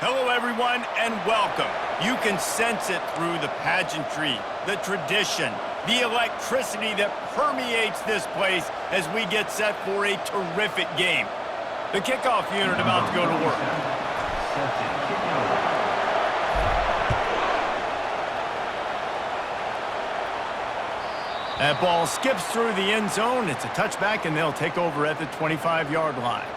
Hello, everyone, and welcome. You can sense it through the pageantry, the tradition, the electricity that permeates this place as we get set for a terrific game. The kickoff unit about to go to work. That ball skips through the end zone. It's a touchback, and they'll take over at the 25-yard line.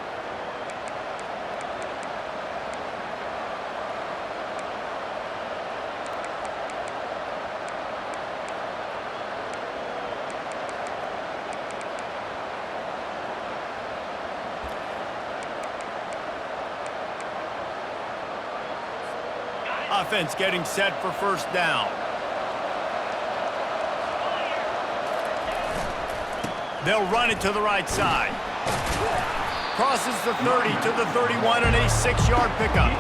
Offense getting set for first down. They'll run it to the right side. Crosses the 30 to the 31 and a 6-yard pickup.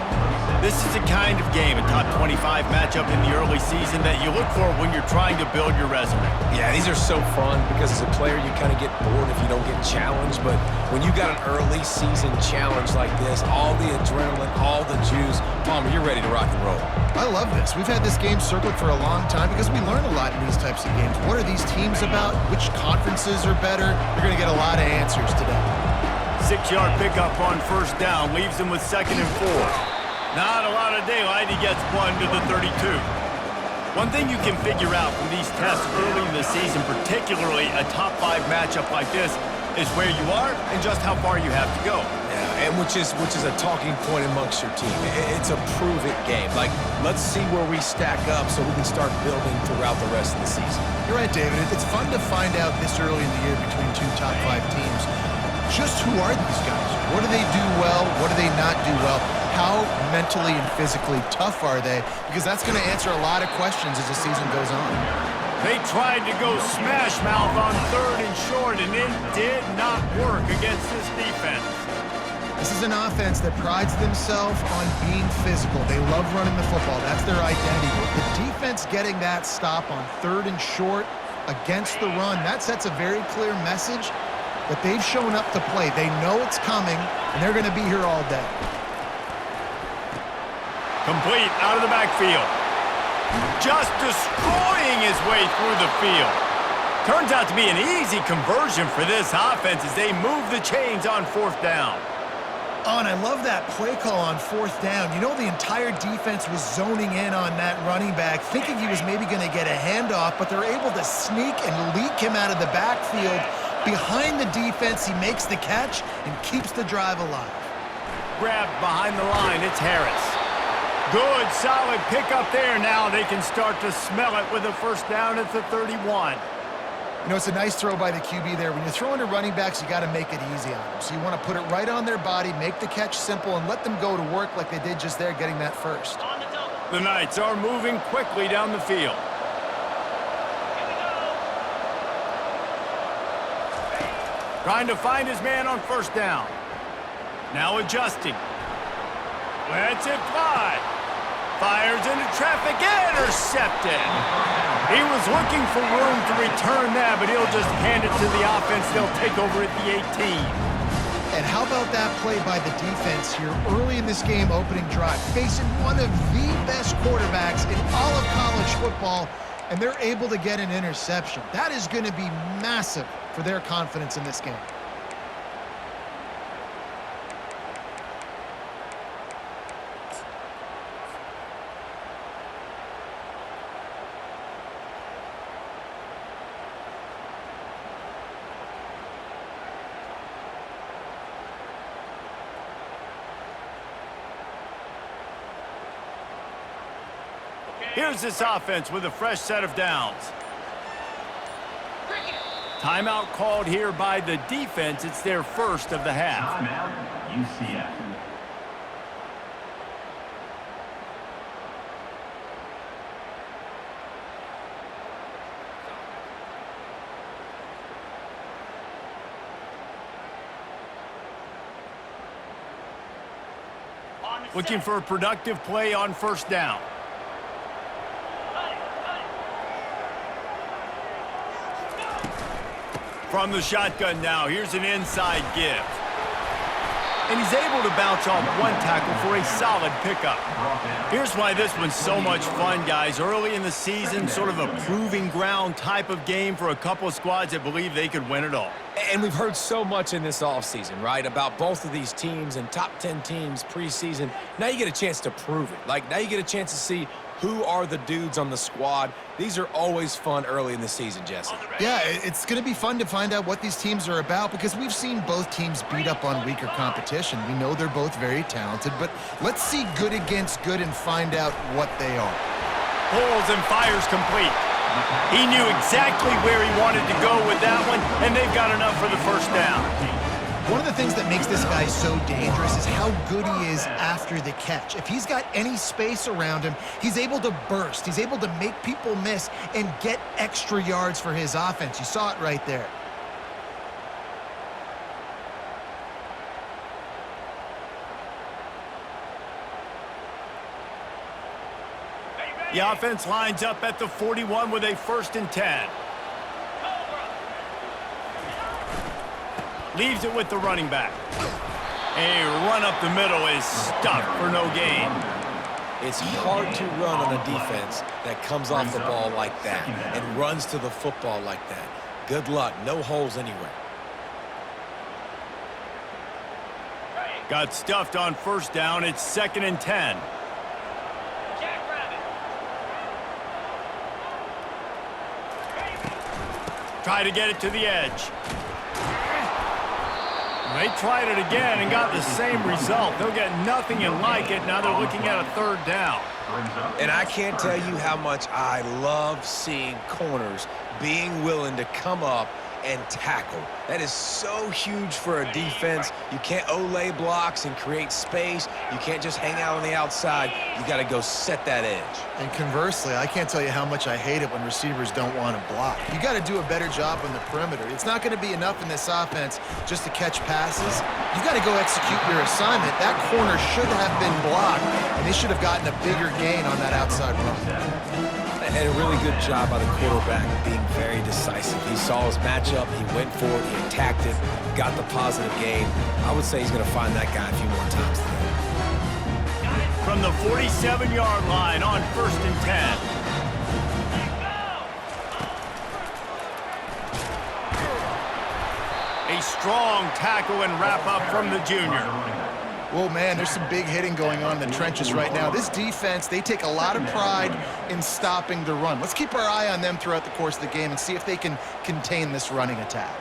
This is the kind of game, a top 25 matchup in the early season that you look for when you're trying to build your resume. Yeah, these are so fun because as a player you kind of get bored if you don't get challenged, but when you got an early season challenge like this, all the adrenaline, all the juice, Palmer, you're ready to rock and roll. I love this. We've had this game circled for a long time because we learn a lot in these types of games. What are these teams about? Which conferences are better? You're going to get a lot of answers today. 6-yard pickup on first down leaves them with 2nd and 4. Not a lot of daylight. He gets one to the 32. One thing you can figure out from these tests early in the season, particularly a top 5 matchup like this, is where you are and just how far you have to go. Yeah, and which is a talking point amongst your team. It's a prove-it game. Like, let's see where we stack up so we can start building throughout the rest of the season. You're right, David. It's fun to find out this early in the year between two top 5 teams. Just who are these guys? What do they do well? What do they not do well? How mentally and physically tough are they? Because that's going to answer a lot of questions as the season goes on. They tried to go smash mouth on 3rd and short, and it did not work against this defense. This is an offense that prides themselves on being physical. They love running the football. That's their identity. The defense getting that stop on 3rd and short against the run, that sets a very clear message that they've shown up to play. They know it's coming, and they're going to be here all day. Complete out of the backfield. Just destroying his way through the field. Turns out to be an easy conversion for this offense as they move the chains on 4th down. Oh, and I love that play call on 4th down. You know, the entire defense was zoning in on that running back, thinking he was maybe going to get a handoff, but they're able to sneak and leak him out of the backfield. Behind the defense, he makes the catch and keeps the drive alive. Grabbed behind the line, it's Harris. Good, solid pickup there. Now they can start to smell it with a first down at the 31. You know, it's a nice throw by the QB there. When you're throwing to running backs, you got to make it easy on them. So you want to put it right on their body, make the catch simple, and let them go to work like they did just there, getting that first. The Knights are moving quickly down the field. Trying to find his man on first down. Now adjusting. Lets it fly. Fires into traffic, intercepted. He was looking for room to return that, but he'll just hand it to the offense. They'll take over at the 18. And how about that play by the defense here early in this game, opening drive, facing one of the best quarterbacks in all of college football, and they're able to get an interception. That is going to be massive for their confidence in this game. Here's this offense with a fresh set of downs. Timeout called here by the defense. It's their first of the half. Timeout, UCF. Looking for a productive play on first down. From the shotgun now, here's an inside give. and he's able to bounce off one tackle for a solid pickup. Here's why this one's so much fun, guys. Early in the season, sort of a proving ground type of game for a couple of squads that believe they could win it all. And we've heard so much in this offseason, right, about both of these teams and top 10 teams preseason. Now you get a chance to prove it. Like, now you get a chance to see who are the dudes on the squad. These are always fun early in the season, Jesse. Yeah, it's going to be fun to find out what these teams are about because we've seen both teams beat up on weaker competition. We know they're both very talented, but let's see good against good and find out what they are. Pulls and fires complete. He knew exactly where he wanted to go with that one, and they've got enough for the first down. One of the things that makes this guy so dangerous is how good he is after the catch. If he's got any space around him, he's able to burst. He's able to make people miss and get extra yards for his offense. You saw it right there. The offense lines up at the 41 with a 1st and 10. Leaves it with the running back. A run up the middle is stuffed for no gain. It's hard to run on a defense that comes off the ball like that and runs to the football like that. Good luck. No holes anywhere. Got stuffed on 1st down. It's 2nd and 10. Try to get it to the edge. They tried it again and got the same result. They'll get nothing and like it. Now they're looking at a 3rd down. And I can't tell you how much I love seeing corners being willing to come up and tackle. That is so huge for a defense. You can't olay blocks and create space. You can't just hang out on the outside. You got to go set that edge. And conversely, I can't tell you how much I hate it when receivers don't want to block. You got to do a better job on the perimeter. It's not going to be enough in this offense just to catch passes. You've got to go execute your assignment. That corner should have been blocked, and they should have gotten a bigger gain on that outside run. And a really good job by the quarterback being very decisive. He saw his matchup, he went for it, he attacked it, got the positive gain. I would say he's going to find that guy a few more times today. From the 47-yard line on 1st and 10. A strong tackle and wrap up from the junior. Well, man, there's some big hitting going on in the trenches right now. This defense, they take a lot of pride in stopping the run. Let's keep our eye on them throughout the course of the game and see if they can contain this running attack.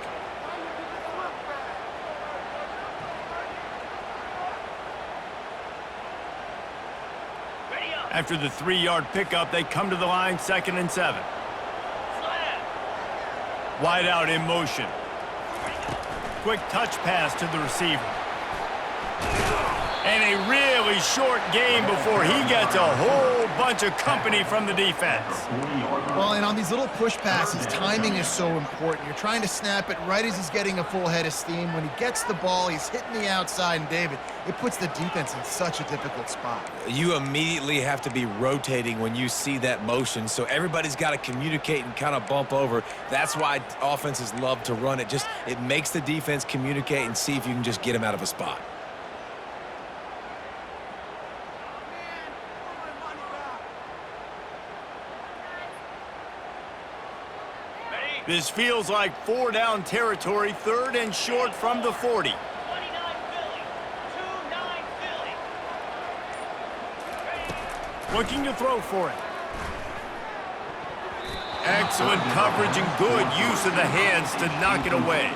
After the 3-yard pickup, they come to the line, 2nd and 7. Wide out in motion. Quick touch pass to the receiver. And a really short game before he gets a whole bunch of company from the defense. Well, and on these little push passes, timing is so important. You're trying to snap it right as he's getting a full head of steam. When he gets the ball, he's hitting the outside, and David, it puts the defense in such a difficult spot. You immediately have to be rotating when you see that motion, so everybody's got to communicate and kind of bump over. That's why offenses love to run it. It makes the defense communicate and see if you can just get him out of a spot. This feels like 4-down territory, 3rd and short from the 40. Looking to throw for it. Excellent coverage and good use of the hands to knock it away.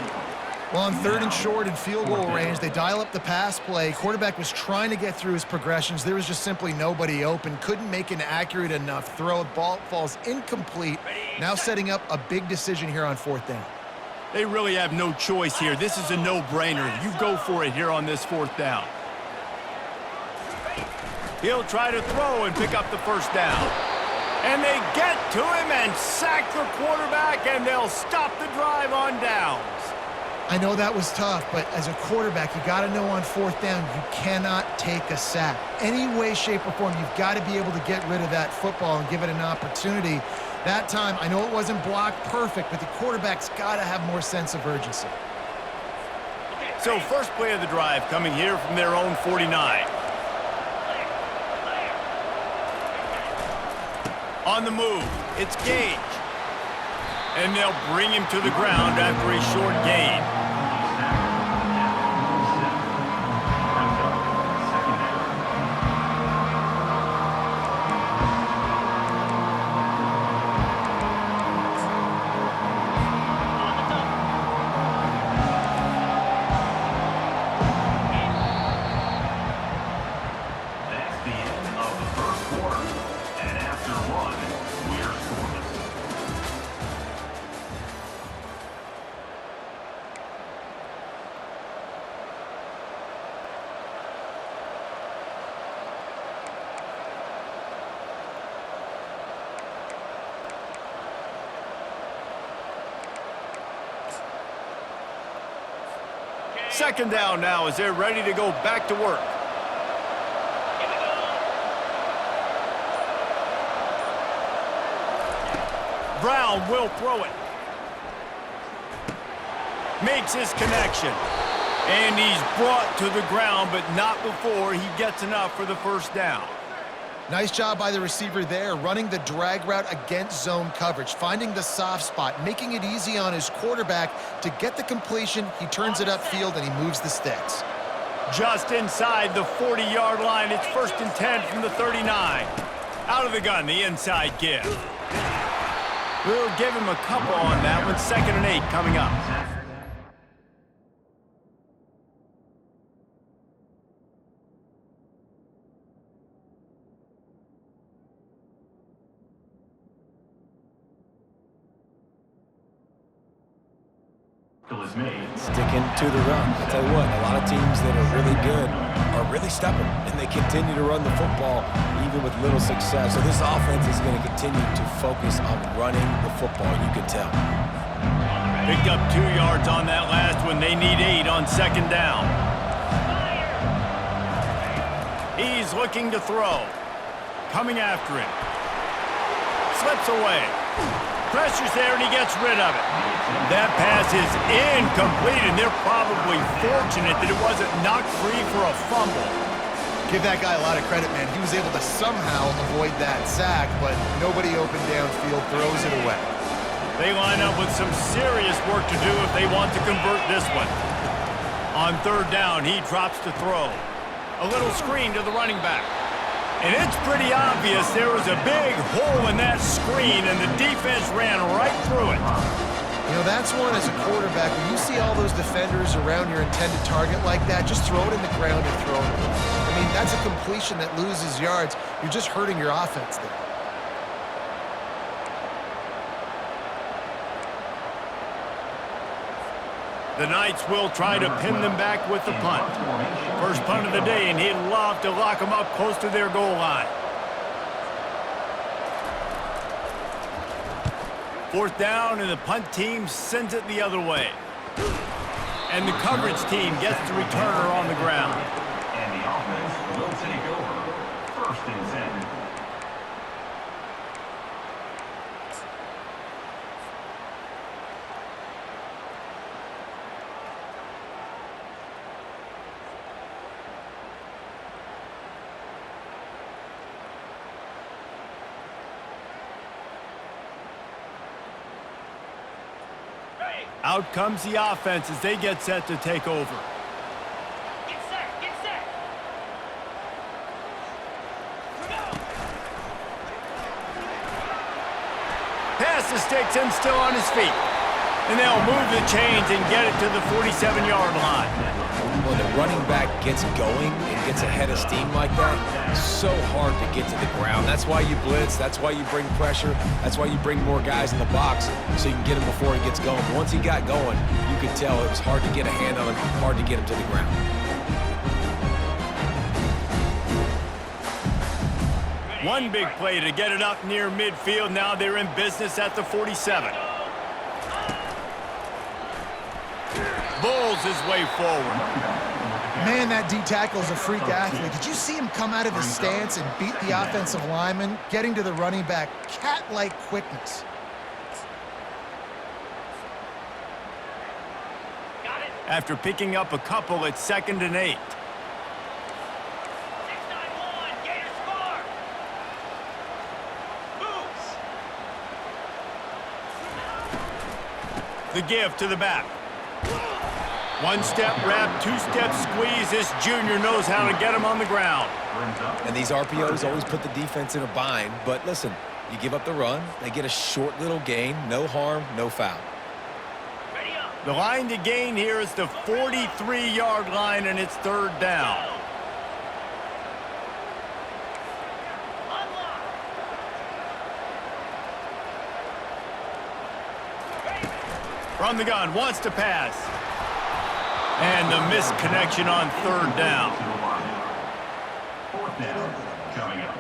Well, on 3rd and short and field goal range, they dial up the pass play. Quarterback was trying to get through his progressions. There was just simply nobody open. Couldn't make an accurate enough throw. The ball falls incomplete. Now setting up a big decision here on 4th down. They really have no choice here. This is a no-brainer. You go for it here on this 4th down. He'll try to throw and pick up the 1st down. And they get to him and sack the quarterback, and they'll stop the drive on downs. I know that was tough, but as a quarterback, you got to know on 4th down, you cannot take a sack. Any way, shape, or form, you've got to be able to get rid of that football and give it an opportunity. That time, I know it wasn't blocked perfect, but the quarterback's got to have more sense of urgency. So first play of the drive coming here from their own 49. On the move, it's Gabe. And they'll bring him to the ground after a short gain. Second down now as they're ready to go back to work. Brown will throw it. Makes his connection. And he's brought to the ground, but not before he gets enough for the first down. Nice job by the receiver there, running the drag route against zone coverage, finding the soft spot, making it easy on his quarterback to get the completion. He turns it upfield, and he moves the sticks. Just inside the 40-yard line, it's 1st and 10 from the 39. Out of the gun, the inside give. We'll give him a couple on that one. 2nd and 8 coming up. Sticking to the run. I'll tell you what, a lot of teams that are really good are really stubborn, and they continue to run the football even with little success. So this offense is going to continue to focus on running the football, you can tell. Picked up 2 yards on that last one. They need 8 on 2nd down. He's looking to throw. Coming after him. Slips away. Pressure's there, and he gets rid of it. That pass is incomplete, and they're probably fortunate that it wasn't knocked free for a fumble. Give that guy a lot of credit, man. He was able to somehow avoid that sack, but nobody open downfield throws it away. They line up with some serious work to do if they want to convert this one. On 3rd down, he drops to throw. A little screen to the running back. And it's pretty obvious there was a big hole in that screen, and the defense ran right through it. You know, that's one as a quarterback. When you see all those defenders around your intended target like that, just throw it in the ground and throw it away. I mean, that's a completion that loses yards. You're just hurting your offense there. The Knights will try to pin them back with the punt. First punt of the day, and he'd love to lock them up close to their goal line. 4th down, and the punt team sends it the other way. And the coverage team gets the returner on the ground. And the offense will take over. 1st and 10. Out comes the offense as they get set to take over. Get set, get set. Go. Pass the sticks and still on his feet. And they'll move the chains and get it to the 47-yard line. When the running back gets going and gets ahead of steam like that, it's so hard to get to the ground. That's why you blitz. That's why you bring pressure. That's why you bring more guys in the box so you can get him before he gets going. But once he got going, you could tell it was hard to get a hand on him, hard to get him to the ground. One big play to get it up near midfield. Now they're in business at the 47. Bulls his way forward. Man, that D-tackle is a freak athlete. Did you see him come out of his stance and beat the offensive lineman, getting to the running back? Cat-like quickness. Got it. after picking up a couple at 2nd and 8. 6-9-1, Gator score. Moves. The give to the back. One-step wrap, two-step squeeze. This junior knows how to get him on the ground. And these RPOs always put the defense in a bind. But listen, you give up the run, they get a short little gain. No harm, no foul. Ready up. The line to gain here is the 43-yard line, and it's 3rd down. Unlock. Ready. From the gun, wants to pass. And the missed connection on 3rd down. 4th down coming up.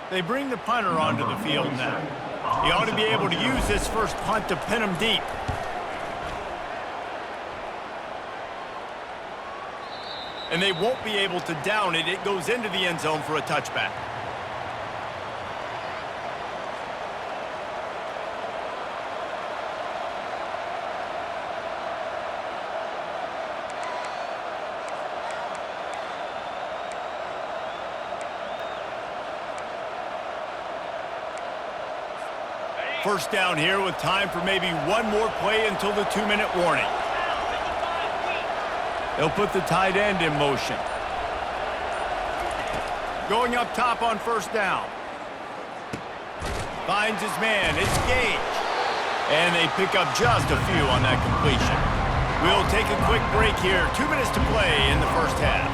They bring the punter onto the field now. He ought to be able to use this first punt to pin him deep. And they won't be able to down it. It goes into the end zone for a touchback. First down here with time for maybe one more play until the 2-minute warning. They'll put the tight end in motion. Going up top on 1st down. Finds his man. It's Gabe. And they pick up just a few on that completion. We'll take a quick break here. 2 minutes to play in the 1st half.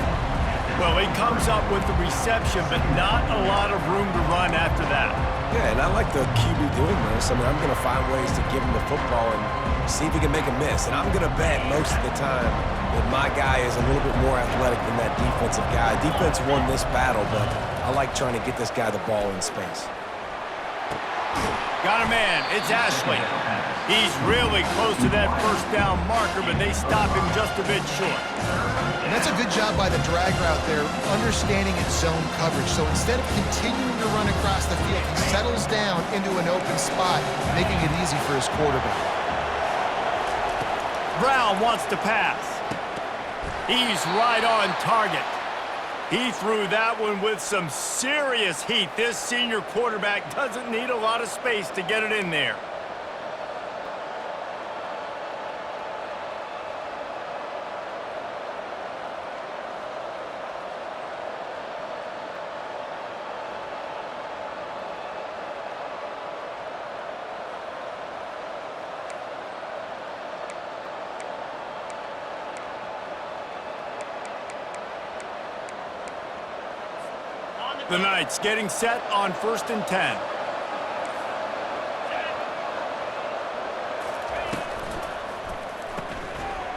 Well, he comes up with the reception, but not a lot of room to run after that. Yeah, and I like the QB doing this. I mean, I'm going to find ways to give him the football and see if he can make a miss. And I'm going to bet most of the time that my guy is a little bit more athletic than that defensive guy. Defense won this battle, but I like trying to get this guy the ball in space. Got a man. It's Ashley. He's really close to that 1st down marker, but they stop him just a bit short. And that's a good job by the drag route there, understanding its zone coverage. So instead of continuing to run across the field, he settles down into an open spot, making it easy for his quarterback. Brown wants to pass. He's right on target. He threw that one with some serious heat. This senior quarterback doesn't need a lot of space to get it in there. The Knights getting set on 1st and 10.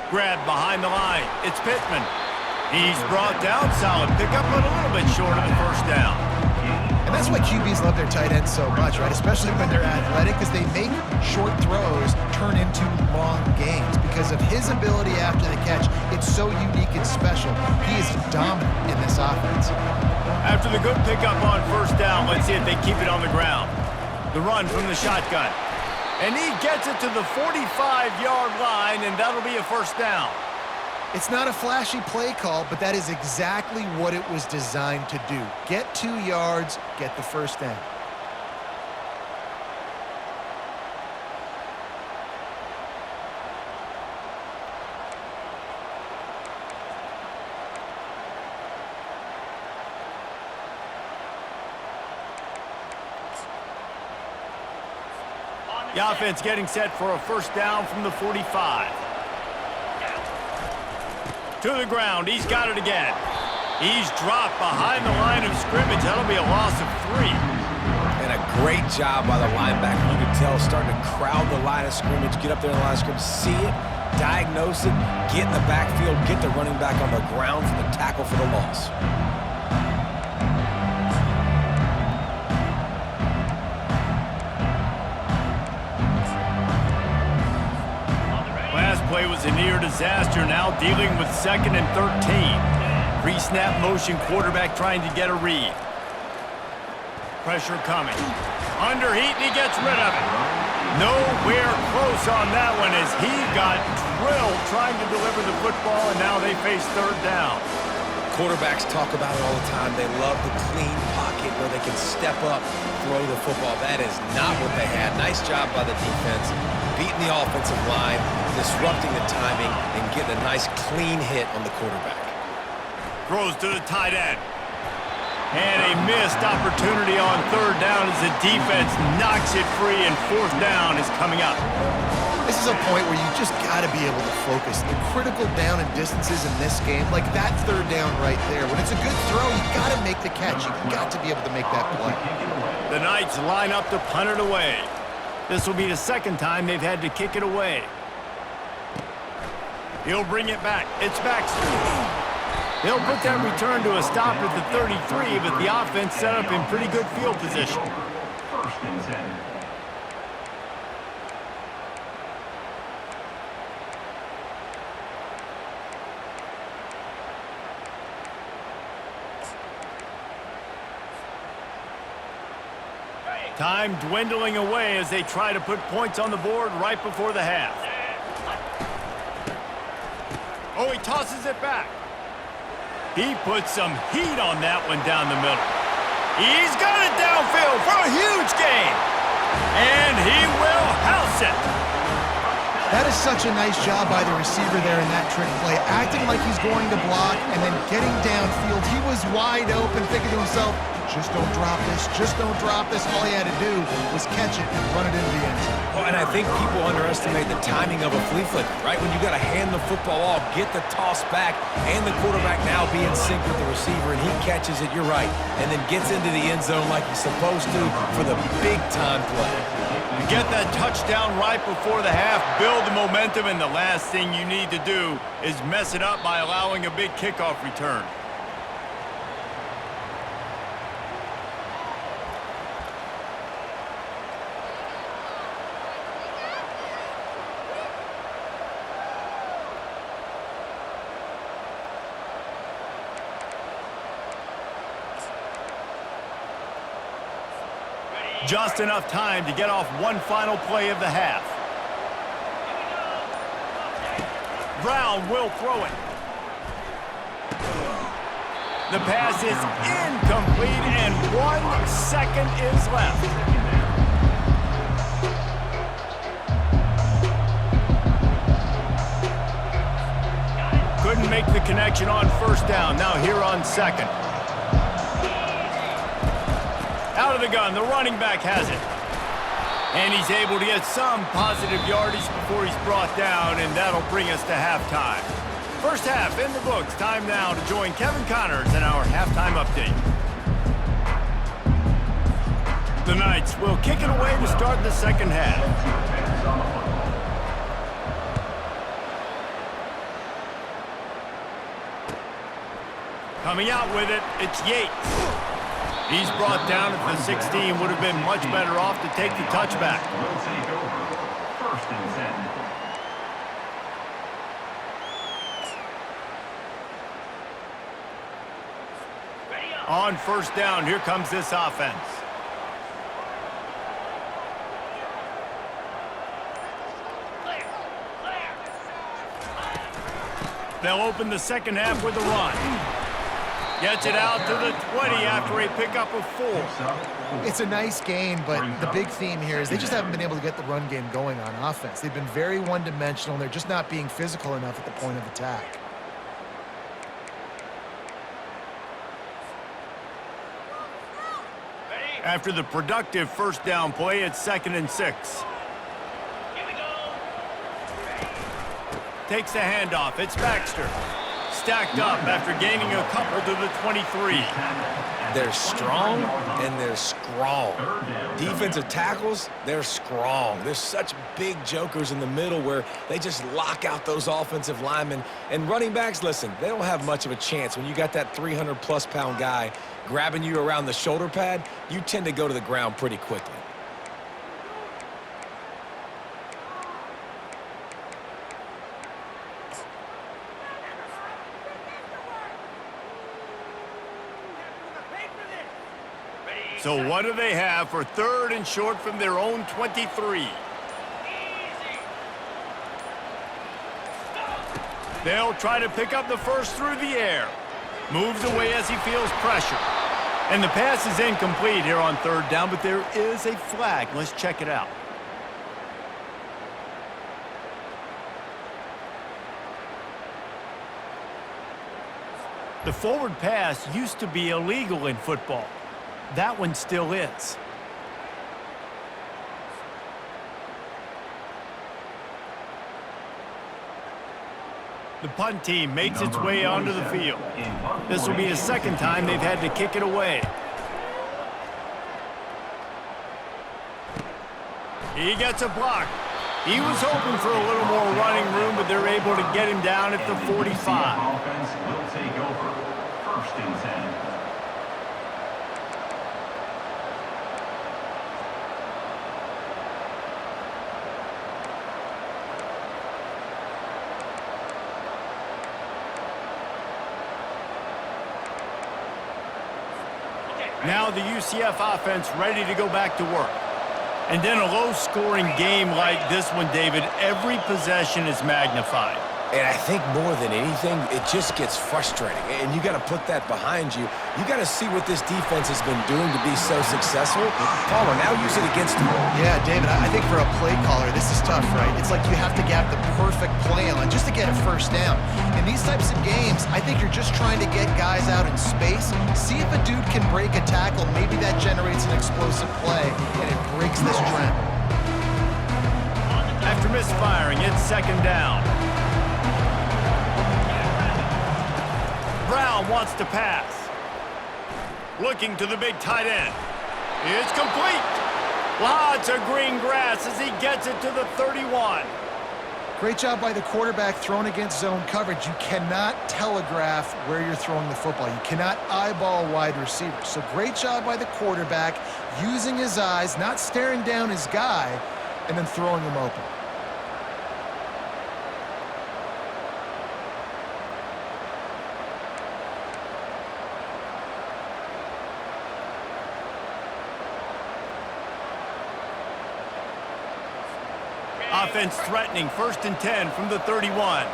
Grab behind the line. It's Pittman. He's brought down. Solid pickup, but a little bit short of the 1st down. And that's why QBs love their tight ends so much, right? Especially when they're athletic, because they make short throws turn into long gains. Because of his ability after the catch, it's so unique and special. He is dominant in this offense. After the good pickup on 1st down, let's see if they keep it on the ground. The run from the shotgun. And he gets it to the 45-yard line, and that'll be a 1st down. It's not a flashy play call, but that is exactly what it was designed to do. Get 2 yards, get the 1st down. The offense getting set for a 1st down from the 45. To the ground. He's got it again. He's dropped behind the line of scrimmage. That'll be a loss of 3. And a great job by the linebacker. You can tell starting to crowd the line of scrimmage, get up there in the line of scrimmage, see it, diagnose it, get in the backfield, get the running back on the ground for the tackle for the loss. Last play was a near disaster, now dealing with 2nd and 13. Pre-snap motion quarterback trying to get a read. Pressure coming. Under heat, and he gets rid of it. Nowhere close on that one as he got drilled trying to deliver the football, and now they face third down. Quarterbacks talk about it all the time. They love the clean pocket where they can step up, throw the football. That is not what they had. Nice job by the defense, beating the offensive line, disrupting the timing, and getting a nice clean hit on the quarterback. Throws to the tight end. And a missed opportunity on third down as the defense knocks it free, and fourth down is coming up. This is a point where you just got to be able to focus. The critical down and distances in this game, like that third down right there. When it's a good throw, you got to make the catch. You got to be able to make that play. The Knights line up to punt it away. This will be the second time they've had to kick it away. He'll bring it back. It's Baxter. They'll put that return to a stop at the 33, but the offense set up in pretty good field position. First and 10. Time dwindling away as they try to put points on the board right before the half. Oh, he tosses it back. He puts some heat on that one down the middle. He's got it downfield for a huge gain. And he will house it. That is such a nice job by the receiver there in that trick play, acting like he's going to block and then getting downfield. He was wide open, thinking to himself, just don't drop this, just don't drop this. All he had to do was catch it and run it into the end zone. Oh, and I think people underestimate the timing of a flea flicker, right? When you got to hand the football off, get the toss back, and the quarterback now be in sync with the receiver, and he catches it, you're right, and then gets into the end zone like he's supposed to for the big-time play. You get that touchdown right before the half, build the momentum, and the last thing you need to do is mess it up by allowing a big kickoff return. Just enough time to get off one final play of the half. Brown will throw it. The pass is incomplete, and 1 second is left. Couldn't make the connection on first down. Now here on second. Out of the gun, the running back has it. And he's able to get some positive yardage before he's brought down, and that'll bring us to halftime. First half in the books. Time now to join Kevin Connors in our halftime update. The Knights will kick it away to start the second half. Coming out with it, it's Yates. He's brought down at the 16. Would have been much better off to take the touchback. Will take over. First and 10. On first down, here comes this offense. They'll open the second half with a run. Gets it out to the 20 after a pickup of 4. It's a nice gain, but the big theme here is they just haven't been able to get the run game going on offense. They've been very one-dimensional, and they're just not being physical enough at the point of attack. After the productive first down play, it's 2nd and 6. Here we go. Takes the handoff. It's Baxter. Stacked up after gaining a couple to the 23. They're strong and they're strong. Defensive tackles, they're strong. There's such big jokers in the middle where they just lock out those offensive linemen. And running backs, listen, they don't have much of a chance. When you got that 300-plus pound guy grabbing you around the shoulder pad, you tend to go to the ground pretty quickly. So what do they have for 3rd and short from their own 23? They'll try to pick up the first through the air. Moves away as he feels pressure. And the pass is incomplete here on 3rd down, but there is a flag. Let's check it out. The forward pass used to be illegal in football. That one still is. The punt team makes its way onto the field. This will be the 2nd time they've had to kick it away. He gets a block. He was hoping for a little more running room, but they're able to get him down at the 45. Offense will take over. 1st and 10. Now the UCF offense ready to go back to work. And in a low-scoring game like this one, David, every possession is magnified. And I think more than anything, it just gets frustrating. And you got to put that behind you. You got to see what this defense has been doing to be so successful. Caller, now use it against them. Yeah, David, I think for a play caller, this is tough, right? It's like you have to get the perfect play on just to get a 1st down. In these types of games, I think you're just trying to get guys out in space, see if a dude can break a tackle. Maybe that generates an explosive play, and it breaks this trend. After misfiring, it's 2nd down. Brown wants to pass. Looking to the big tight end. It's complete. Lots of green grass as he gets it to the 31. Great job by the quarterback throwing against zone coverage. You cannot telegraph where you're throwing the football. You cannot eyeball wide receivers. So great job by the quarterback using his eyes, not staring down his guy, and then throwing him open. Offense threatening 1st and 10 from the 31.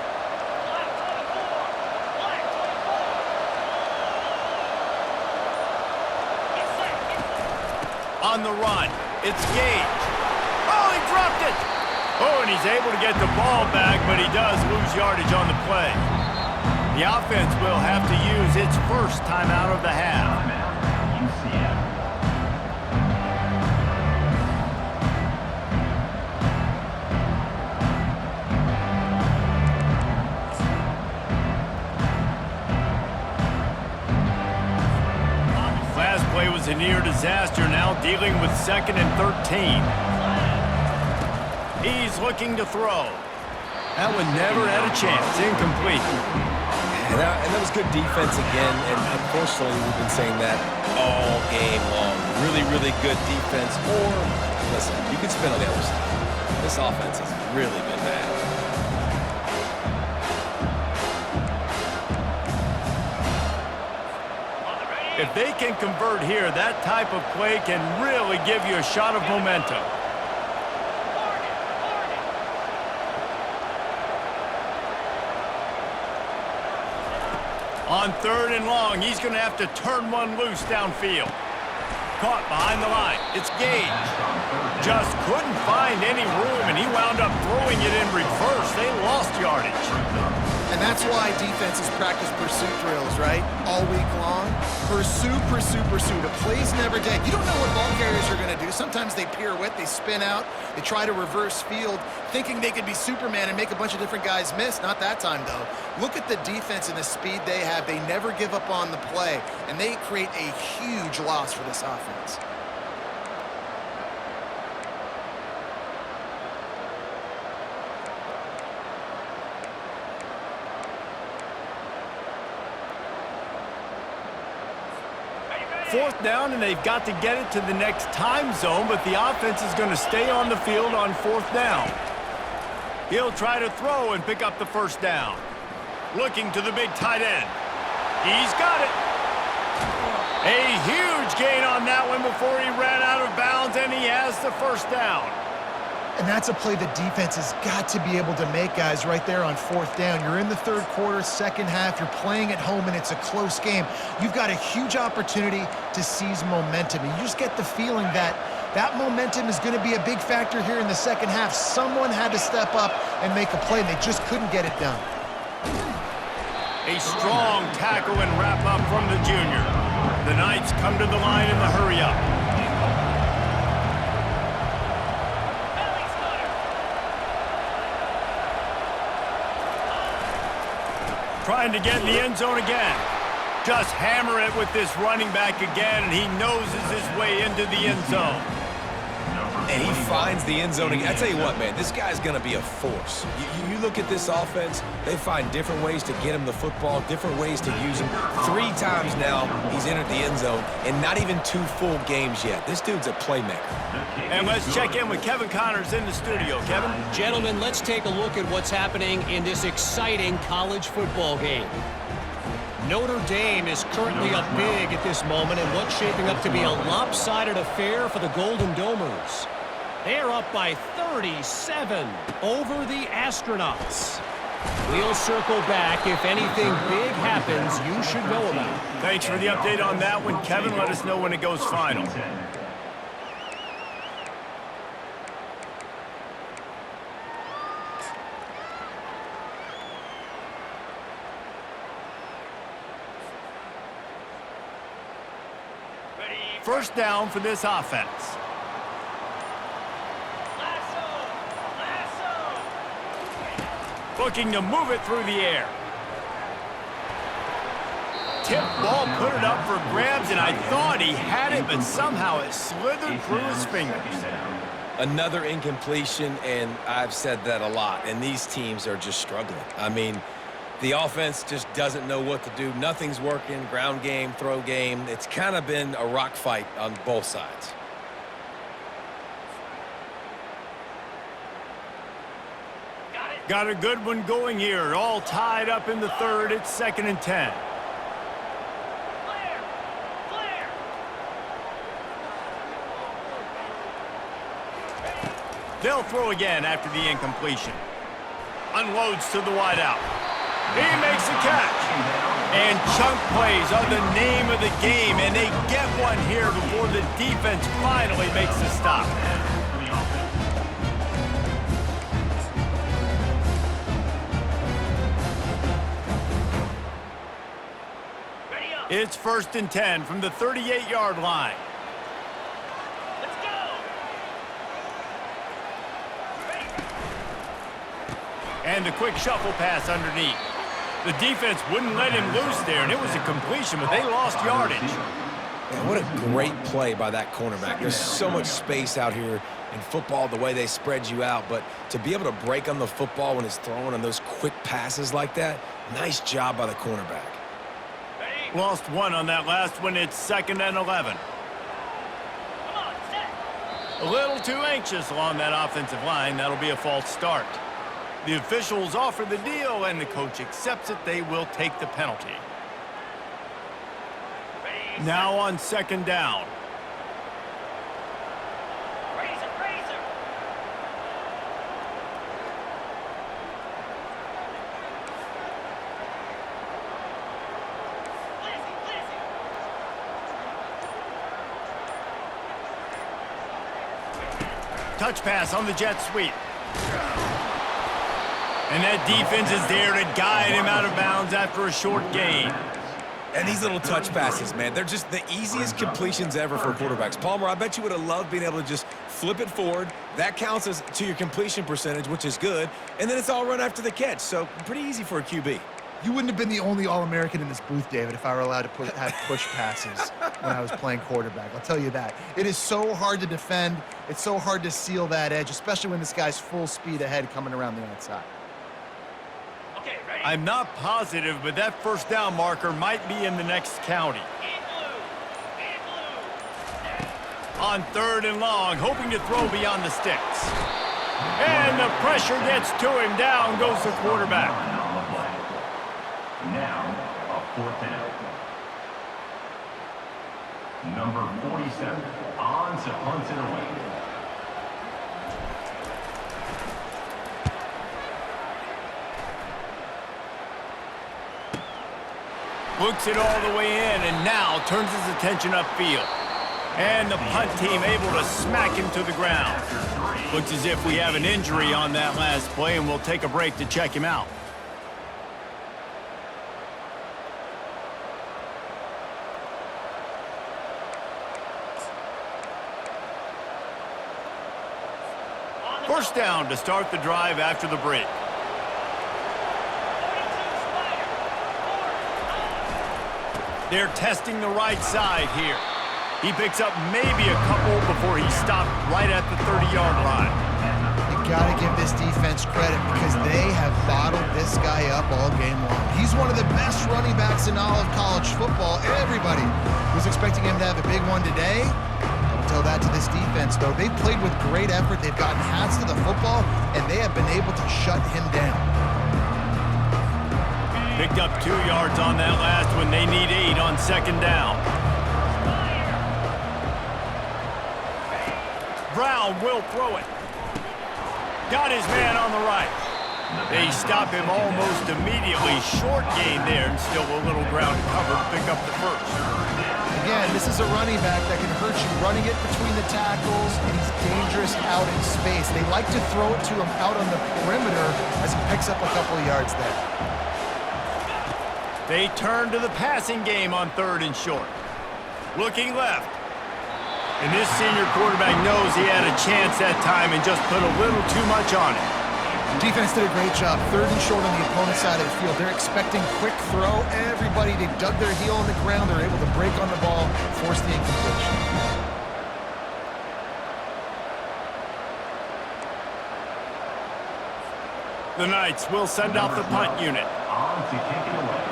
On the run, it's Gabe. Oh, he dropped it! Oh, and he's able to get the ball back, but he does lose yardage on the play. The offense will have to use its 1st timeout of the half. UCF. Was a near disaster, now dealing with 2nd and 13. He's looking to throw. That one never had a chance. Incomplete. And that was good defense again, and unfortunately we've been saying that all game long. Really, really good defense. Or, listen, you can spin on the other side. This offense has really been bad. If they can convert here, that type of play can really give you a shot of momentum. On 3rd and long, he's going to have to turn one loose downfield. Caught behind the line. It's Gabe. Just couldn't find any room, and he wound up throwing it in reverse. They lost yardage. And that's why defenses practice pursuit drills, right? All week long. Pursue, pursue, pursue. The play's never dead. You don't know what ball carriers are going to do. Sometimes they pirouette, they spin out, they try to reverse field, thinking they could be Superman and make a bunch of different guys miss. Not that time, though. Look at the defense and the speed they have. They never give up on the play, and they create a huge loss for this offense. Fourth down, and they've got to get it to the next time zone, but the offense is going to stay on the field on 4th down. He'll try to throw and pick up the 1st down. Looking to the big tight end. He's got it. A huge gain on that one before he ran out of bounds, and he has the first down. And that's a play the defense has got to be able to make, guys, right there on fourth down. You're in the third quarter, second half. You're playing at home, and it's a close game. You've got a huge opportunity to seize momentum. And you just get the feeling that that momentum is going to be a big factor here in the second half. Someone had to step up and make a play, and they just couldn't get it done. A strong tackle and wrap-up from the junior. The Knights come to the line in the hurry-up. Trying to get in the end zone again. Just hammer it with this running back again, and he noses his way into the end zone. And he finds the end zone again. I tell you what, man, this guy's going to be a force. You look at this offense, they find different ways to get him the football, different ways to use him. 3 times now he's entered the end zone, and not even 2 full games yet. This dude's a playmaker. And let's check in with Kevin Connors in the studio. Kevin? Gentlemen, let's take a look at what's happening in this exciting college football game. Notre Dame is currently up big at this moment in what's shaping up to be a lopsided affair for the Golden Domers. They are up by 37 over the Astronauts. We'll circle back. If anything big happens, you should know about it. Thanks for the update on that one, Kevin. Let us know when it goes final. First down for this offense. Looking to move it through the air. Tip ball, put it up for grabs, and I thought he had it, but somehow it slithered through his fingers. Another incompletion, and I've said that a lot, and these teams are just struggling. I mean, the offense just doesn't know what to do. Nothing's working, ground game, throw game. It's kind of been a rock fight on both sides. Got a good one going here. All tied up in the third. It's 2nd and 10. They'll throw again after the incompletion. Unloads to the wideout. He makes the catch. And chunk plays are the name of the game, and they get one here before the defense finally makes the stop. It's 1st and 10 from the 38-yard line. Let's go. And the quick shuffle pass underneath. The defense wouldn't let him loose there, and it was a completion, but they lost yardage. Man, what a great play by that cornerback. There's so much space out here in football, the way they spread you out, but to be able to break on the football when it's thrown on those quick passes like that, nice job by the cornerback. Lost one on that last one. It's 2nd and 11. Come on, set. A little too anxious along that offensive line. That'll be a false start. The officials offer the deal, and the coach accepts it. They will take the penalty. Now on 2nd down. Razor, razor. Touch pass on the jet sweep. And that defense is there to guide him out of bounds after a short gain. And these little touch passes, man, they're just the easiest completions ever for quarterbacks. Palmer, I bet you would have loved being able to just flip it forward. That counts as to your completion percentage, which is good. And then it's all run after the catch. So pretty easy for a QB. You wouldn't have been the only All-American in this booth, David, if I were allowed to have push passes when I was playing quarterback. I'll tell you that. It is so hard to defend. It's so hard to seal that edge, especially when this guy's full speed ahead coming around the outside. Okay, ready? I'm not positive, but that first down marker might be in the next county. In blue. In blue. On 3rd and long, hoping to throw beyond the sticks. And the pressure gets to him. Down goes the quarterback. Now, a 4th down. Number 47. On to punt it away. Looks it all the way in and now turns his attention upfield. And the punt team able to smack him to the ground. Looks as if we have an injury on that last play, and we'll take a break to check him out. First down to start the drive after the break. They're testing the right side here. He picks up maybe a couple before he stopped right at the 30-yard line. You got to give this defense credit because they have bottled this guy up all game long. He's one of the best running backs in all of college football. Everybody was expecting him to have a big one today. Don't tell that to this defense, though. They've played with great effort. They've gotten hats to the football, and they have been able to shut him down. Picked up 2 yards on that last one. They need 8 on second down. Brown will throw it. Got his man on the right. They stop him almost immediately. Short gain there and still a little ground to cover to pick up the first. Again, this is a running back that can hurt you running it between the tackles, and he's dangerous out in space. They like to throw it to him out on the perimeter as he picks up a couple of yards there. They turn to the passing game on 3rd and short. Looking left. And this senior quarterback knows he had a chance that time and just put a little too much on it. Defense did a great job. 3rd and short on the opponent's side of the field. They're expecting quick throw. Everybody, they dug their heel on the ground. They're able to break on the ball, force the incompletion. The Knights will send out the punt unit. On to kick it away.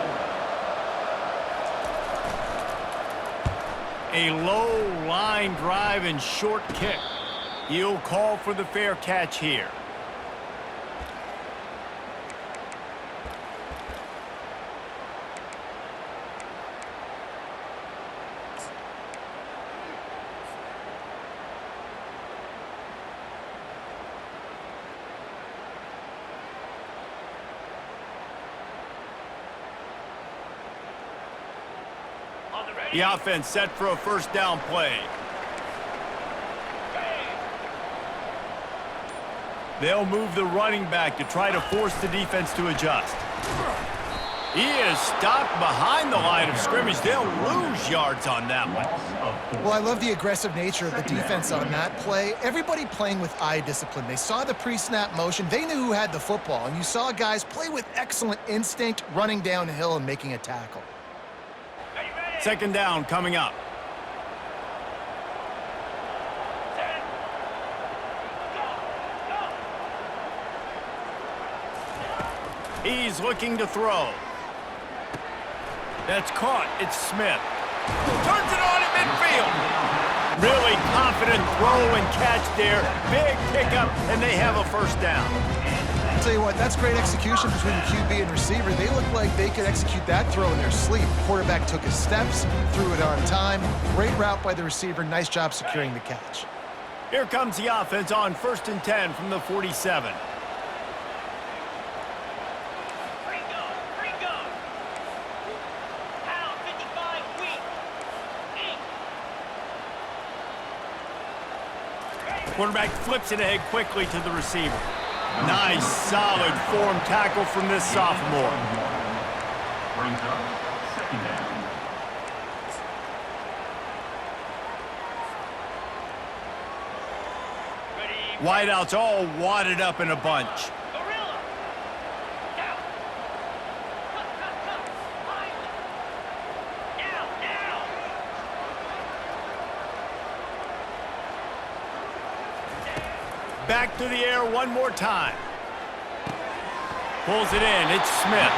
A low line drive and short kick. He'll call for the fair catch here. The offense set for a first down play. They'll move the running back to try to force the defense to adjust. He is stopped behind the line of scrimmage. They'll lose yards on that one. Well, I love the aggressive nature of the defense on that play. Everybody playing with eye discipline. They saw the pre-snap motion. They knew who had the football, and you saw guys play with excellent instinct, running downhill and making a tackle. Second down coming up. He's looking to throw. That's caught. It's Smith. Turns it on at midfield. Really confident throw and catch there. Big pickup, and they have a first down. I'll tell you what, that's great execution between the QB and receiver. They look like they could execute that throw in their sleep. Quarterback took his steps, threw it on time. Great route by the receiver. Nice job securing the catch. Here comes the offense on 1st and 10 from the 47. Quarterback flips it ahead quickly to the receiver. Nice, solid form tackle from this sophomore. Brings up second down. Wideouts all wadded up in a bunch. Back to the air one more time. Pulls it in. It's Smith.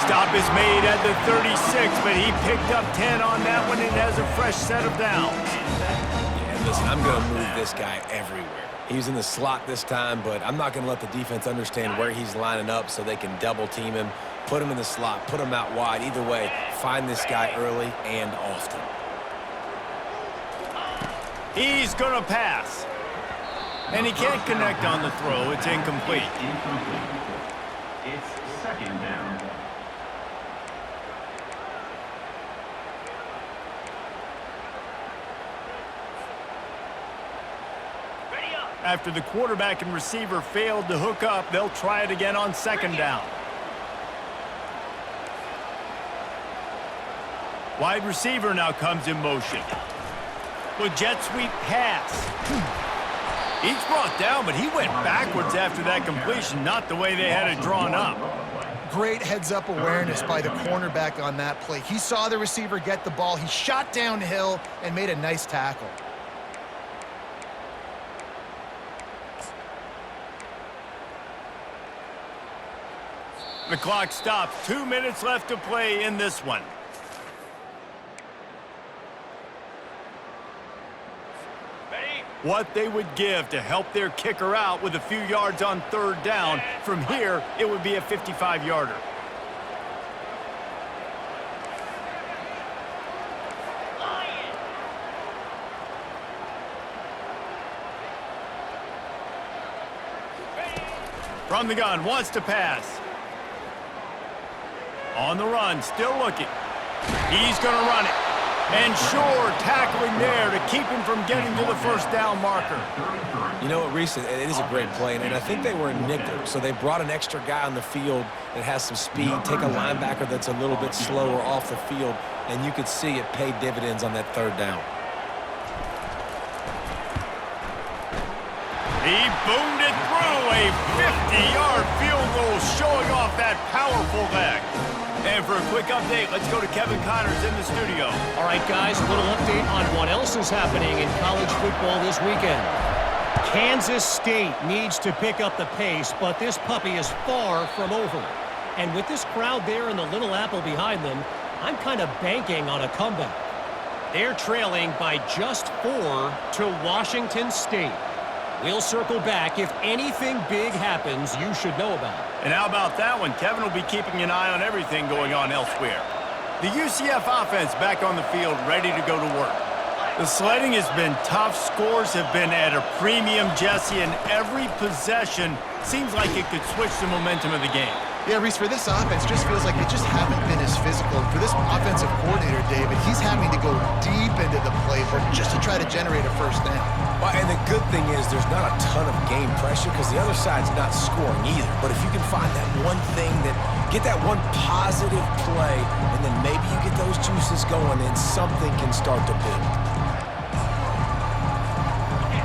Stop is made at the 36, but he picked up 10 on that one and has a fresh set of downs. Yeah, listen, I'm going to move this guy everywhere. He's in the slot this time, but I'm not going to let the defense understand where he's lining up so they can double team him, put him in the slot, put him out wide. Either way, find this guy early and often. He's going to pass. And he can't connect on the throw. It's incomplete. It's second down. Ready up. After the quarterback and receiver failed to hook up, they'll try it again on second down. Wide receiver now comes in motion. With jet sweep pass. He's brought down, but he went backwards after that completion, not the way they had it drawn up. Great heads-up awareness by the cornerback on that play. He saw the receiver get the ball. He shot downhill and made a nice tackle. The clock stops. 2 minutes left to play in this one. Ready? What they would give to help their kicker out with a few yards on third down. From here, it would be a 55-yarder. Lion. Ready? From the gun, wants to pass. On the run, still looking. He's going to run it. And sure, tackling there to keep him from getting to the first down marker. You know what, Reese, it is a great play, and I think they were in nickel, so they brought an extra guy on the field that has some speed, take a linebacker that's a little bit slower off the field, and you could see it paid dividends on that third down. He boomed it through a 50-yard field goal, showing off that powerful leg. And for a quick update, let's go to Kevin Connors in the studio. All right, guys, a little update on what else is happening in college football this weekend. Kansas State needs to pick up the pace, but this puppy is far from over. And with this crowd there and the Little Apple behind them, I'm kind of banking on a comeback. They're trailing by just 4 to Washington State. We'll circle back. If anything big happens, you should know about it. And how about that one? Kevin will be keeping an eye on everything going on elsewhere. The UCF offense back on the field, ready to go to work. The sledding has been tough. Scores have been at a premium, Jesse, and every possession seems like it could switch the momentum of the game. Yeah, Reese, for this offense, just feels like they just haven't been as physical. For this offensive coordinator, David, he's having to go deep into the playbook just to try to generate a first down. Well, and the good thing is there's not a ton of game pressure because the other side's not scoring either. But if you can find that one thing get that one positive play, and then maybe you get those juices going and something can start to build.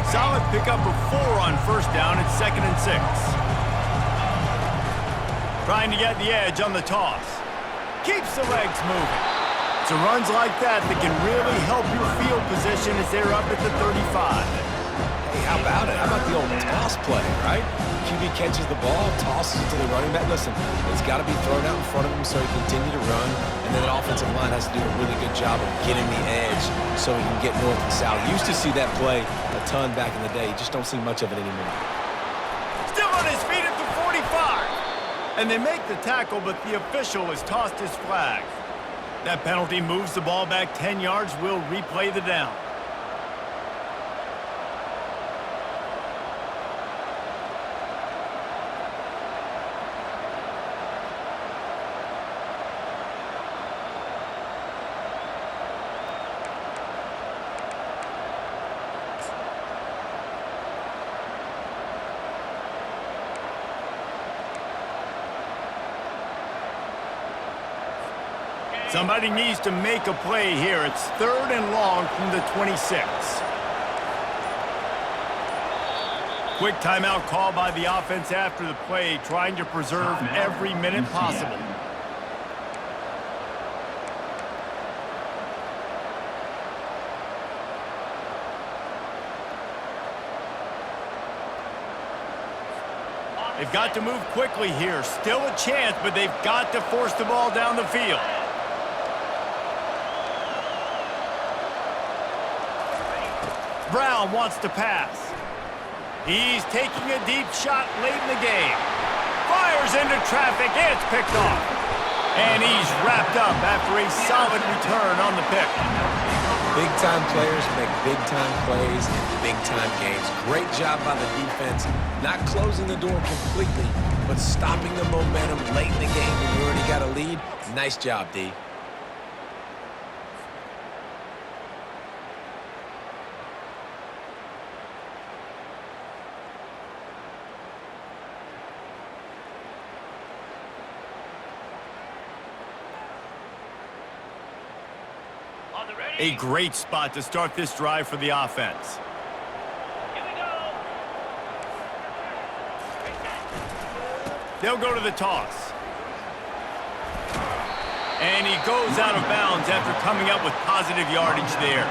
Solid pickup of 4 on first down. It's 2nd and 6. Trying to get the edge on the toss. Keeps the legs moving. It's runs like that can really help your field position as they're up at the 35. Hey, how about it? How about the old toss play, right? QB catches the ball, tosses it to the running back. Listen, it's got to be thrown out in front of him so he can continue to run, and then the offensive line has to do a really good job of getting the edge so he can get north and south. Used to see that play a ton back in the day. You just don't see much of it anymore. Still on his feet at the 45. And they make the tackle, but the official has tossed his flag. That penalty moves the ball back 10 yards. We'll replay the down. Somebody needs to make a play here. It's 3rd and long from the 26. Quick timeout call by the offense after the play, trying to preserve every minute possible. They've got to move quickly here. Still a chance, but they've got to force the ball down the field. Brown wants to pass. He's taking a deep shot late in the game. Fires into traffic. It's picked off. And he's wrapped up after a solid return on the pick. Big-time players make big-time plays in big-time games. Great job by the defense, not closing the door completely, but stopping the momentum late in the game when you already got a lead. Nice job, D. A great spot to start this drive for the offense. Here we go. They'll go to the toss. And he goes out of bounds after coming up with positive yardage there.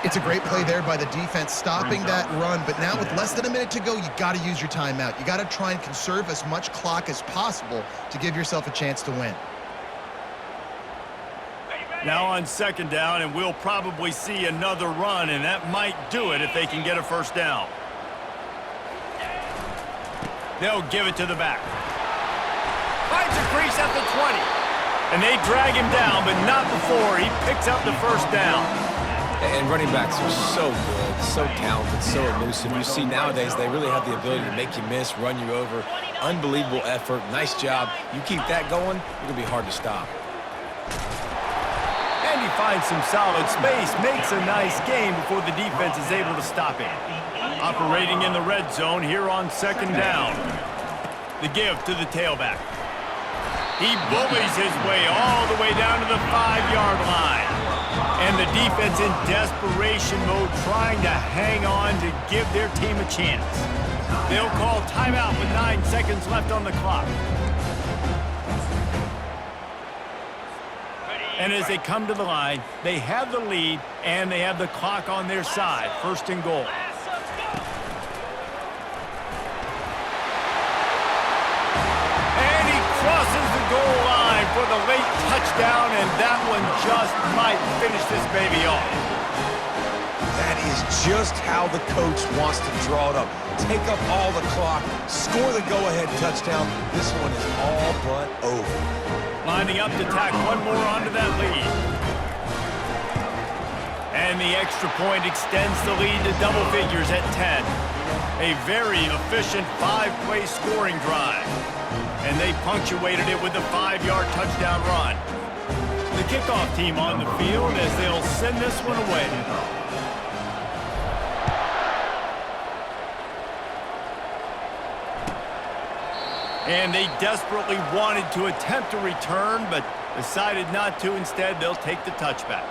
It's a great play there by the defense, stopping that run. But now with less than a minute to go, you got to use your timeout. You got to try and conserve as much clock as possible to give yourself a chance to win. Now on second down, and we'll probably see another run, and that might do it if they can get a first down. They'll give it to the back. Finds a crease at the 20. And they drag him down, but not before he picks up the first down. And running backs are so good, so talented, so elusive. You see nowadays they really have the ability to make you miss, run you over. Unbelievable effort. Nice job. You keep that going, it'll be hard to stop. And he finds some solid space, makes a nice gain before the defense is able to stop him. Operating in the red zone here on second down. The give to the tailback. He bullies his way all the way down to the 5-yard line. And the defense in desperation mode, trying to hang on to give their team a chance. They'll call timeout with 9 seconds left on the clock. And as they come to the line, they have the lead and they have the clock on their side. First and goal. And he crosses the goal line for the late touchdown, and that one just might finish this baby off. That is just how the coach wants to draw it up. Take up all the clock, score the go-ahead touchdown. This one is all but over. Lining up to tack one more onto that lead. And the extra point extends the lead to double figures at 10. A very efficient 5-play scoring drive. And they punctuated it with a 5-yard touchdown run. The kickoff team on the field as they'll send this one away. And they desperately wanted to attempt a return, but decided not to. Instead, they'll take the touchback.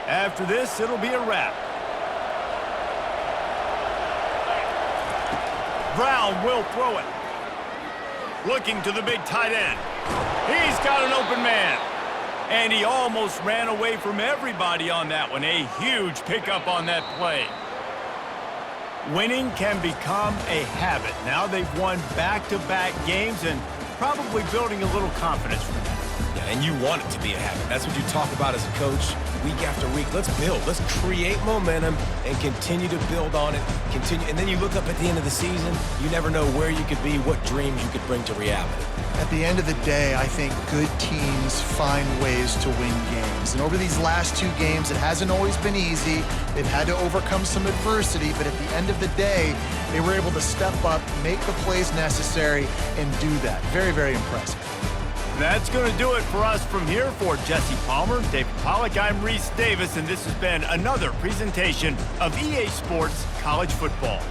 After this, it'll be a wrap. Brown will throw it. Looking to the big tight end. He's got an open man. And he almost ran away from everybody on that one. A huge pickup on that play. Winning can become a habit. Now they've won back-to-back games and probably building a little confidence from that. Yeah, and you want it to be a habit. That's what you talk about as a coach week after week. Let's build. Let's create momentum and continue to build on it. And then you look up at the end of the season, you never know where you could be, what dreams you could bring to reality. At the end of the day, I think good teams find ways to win games. And over these last 2 games, it hasn't always been easy. They've had to overcome some adversity, but at the end of the day, they were able to step up, make the plays necessary, and do that. Very, very impressive. That's going to do it for us from here. For Jesse Palmer, David Pollack, I'm Reese Davis, and this has been another presentation of EA Sports College Football.